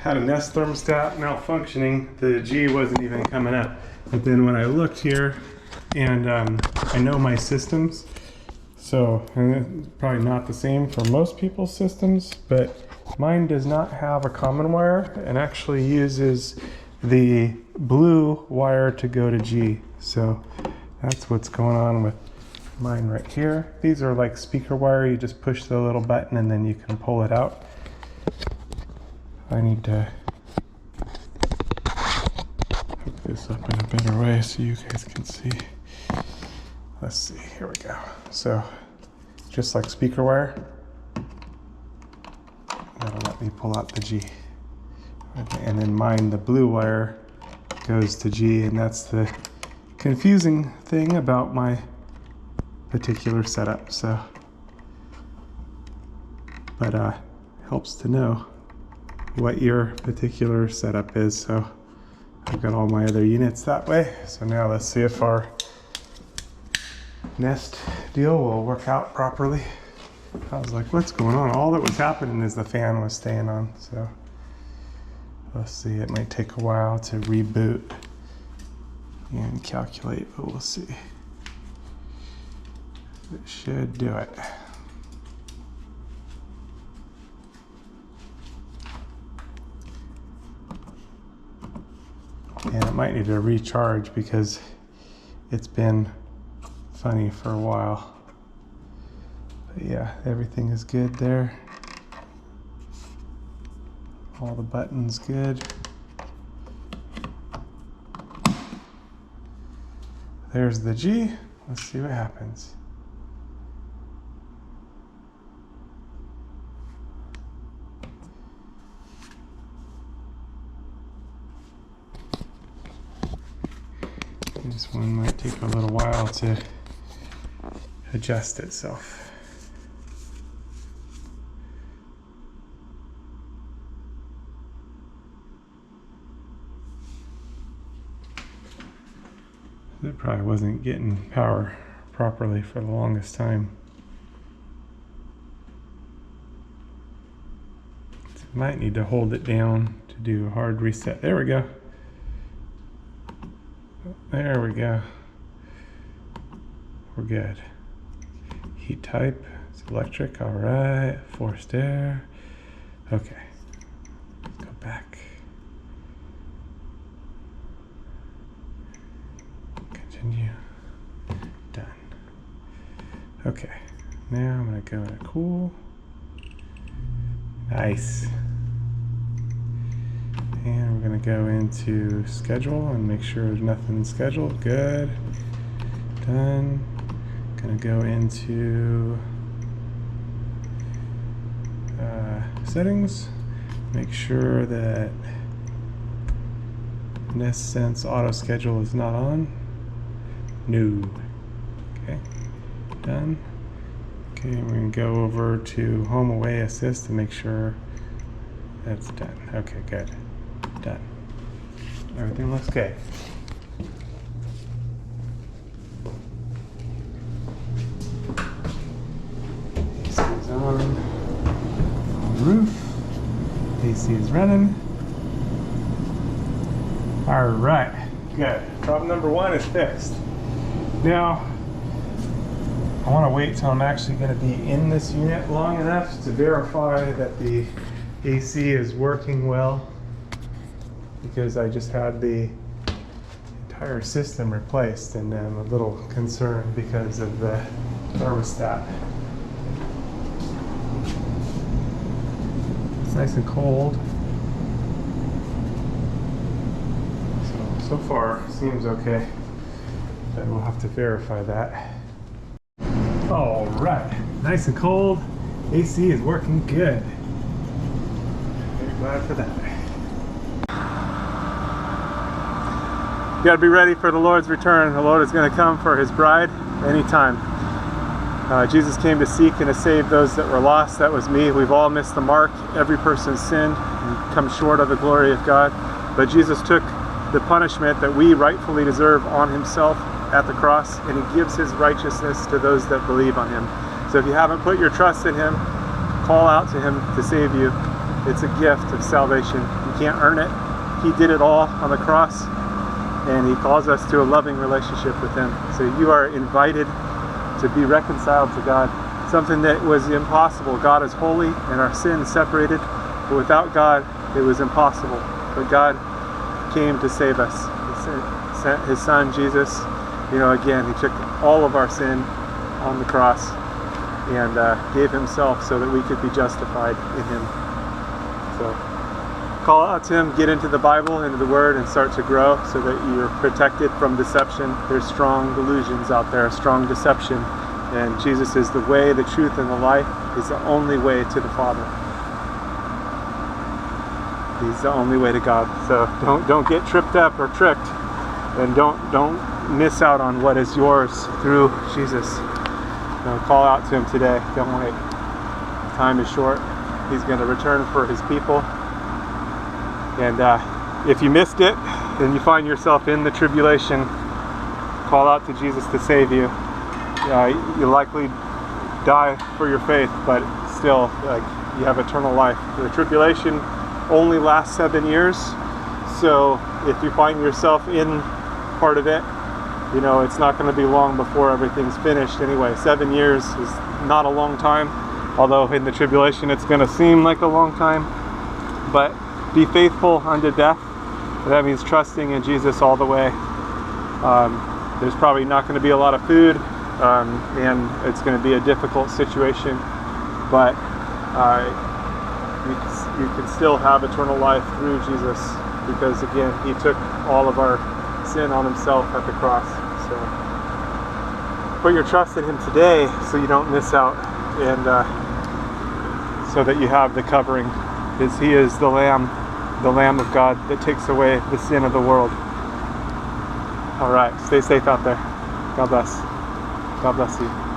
had a Nest thermostat malfunctioning. The G wasn't even coming up. But then when I looked here, and I know my systems, so and it's probably not the same for most people's systems, but mine does not have a common wire and actually uses the blue wire to go to G. So that's what's going on with mine right here. These are like speaker wire. You just push the little button and then you can pull it out. I need to hook this up in a better way so you guys can see. Let's see, here we go. So just like speaker wire, that'll let me pull out the G. Okay, and then mine, the blue wire, goes to G, and that's the confusing thing about my particular setup. So, but helps to know what your particular setup is. So I've got all my other units that way. So now let's see if our Nest deal will work out properly. I was like, what's going on? All that was happening is the fan was staying on. So let's see, it might take a while to reboot and calculate, but we'll see. It should do it. And it might need to recharge because it's been funny for a while. But yeah, everything is good there. All the buttons good. There's the G. Let's see what happens. This one might take a little while to adjust itself. It probably wasn't getting power properly for the longest time. So might need to hold it down to do a hard reset. There we go. There we go. We're good. Heat type, it's electric, all right. Forced air. Okay, go back. Continue. Done. Okay, now I'm gonna go to cool. Nice. And we're gonna go into schedule and make sure there's nothing scheduled. Good. Done. Gonna go into settings. Make sure that Nest Sense auto schedule is not on. No. Okay. Done. Okay, we're gonna go over to home away assist to make sure that's done. Okay, good. Done. Everything looks good. AC is on the roof. AC is running. All right, good. Problem number one is fixed. Now, I want to wait till I'm actually going to be in this unit long enough to verify that the AC is working well, because I just had the entire system replaced and I'm a little concerned because of the thermostat. It's nice and cold. So far seems okay, but we'll have to verify that. All right, nice and cold. AC is working good. Very glad for that. You got to be ready for the Lord's return. The Lord is going to come for his bride anytime. Jesus came to seek and to save those that were lost. That was me. We've all missed the mark. Every person sinned and come short of the glory of God. But Jesus took the punishment that we rightfully deserve on himself at the cross, and he gives his righteousness to those that believe on him. So if you haven't put your trust in him, call out to him to save you. It's a gift of salvation. You can't earn it. He did it all on the cross, and he calls us to a loving relationship with him. So you are invited to be reconciled to God, something that was impossible. God is holy and our sin separated, but without God it was impossible. But God came to save us. He sent his son Jesus. Again, he took all of our sin on the cross and gave himself so that we could be justified in him. So call out to him, get into the Bible, into the Word, and start to grow so that you're protected from deception. There's strong delusions out there, strong deception, and Jesus is the way, the truth, and the life. He's the only way to the Father. He's the only way to God. So don't get tripped up or tricked, and don't miss out on what is yours through Jesus. Call out to him today. Don't wait. Time is short. He's going to return for his people. And if you missed it, and you find yourself in the tribulation, call out to Jesus to save you. You likely die for your faith, but still, you have eternal life. The tribulation only lasts 7 years, so if you find yourself in part of it, it's not going to be long before everything's finished anyway. 7 years is not a long time, although in the tribulation it's going to seem like a long time. But be faithful unto death. That means trusting in Jesus all the way. There's probably not going to be a lot of food, and it's going to be a difficult situation, but you can still have eternal life through Jesus, because again, he took all of our sin on himself at the cross. So put your trust in him today so you don't miss out, and so that you have the covering, because he is the Lamb of God that takes away the sin of the world. All right, stay safe out there. God bless. God bless you.